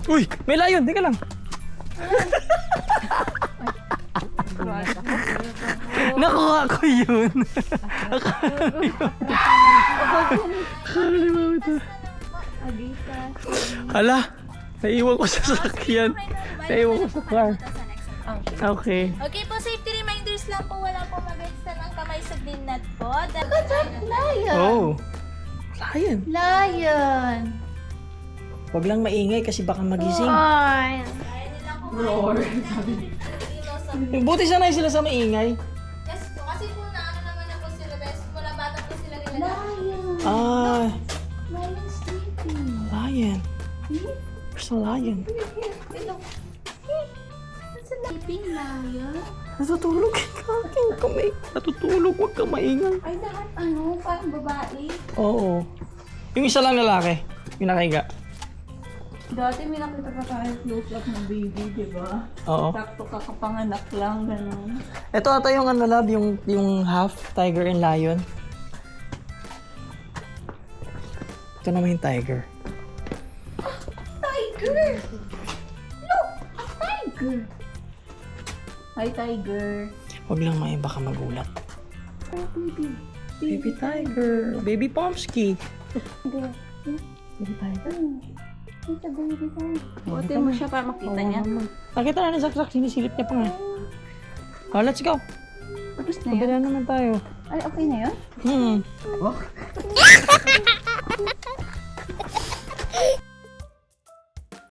Uy! May layon! Teka lang! Nakuha ko yun! Akala mo ito. Hala! Naiwan ko sa sasakyan. Naiwan ko sa car. Okay. Okay po, safety reminders lang po. Wala po mag-extend ang kamay sa green nut po. Lion. Oh! Lion! Lion. Huwag lang maingay kasi baka magising. Lion. Buti sanay sila sa maingay. Yes po, kasi po naano naman na po sila. Best mula bata po sila nila. Lion. Ah! Lion sleeping. Lion. There's a lion. Ito. Sleeping lion. Natutulog ka aking kamay. Natutulog, huwag kang maingay. Ay, lahat ano, parang babae. Oo. Yung isa lang lalaki. Yung nakahiga. Dati may nakita ka tayo close up ng baby, di ba? Oo. Sakto kakapanganak lang, gano'n. Ito ata yung ano lab, yung half tiger and lion. Ito naman yung tiger. Tiger! Look! A tiger! Hi, Tiger. Huwag lang may baka magulat. Baby tiger. Baby Pomsky. Baby tiger. It's a baby tiger. Buti mo siya para makita niya. Nakita na ni Saksak, sinisilip niya pa nga. Oh, let's go. Tapos na yun. Pabila naman tayo. Ay, okay na yun? Hmm.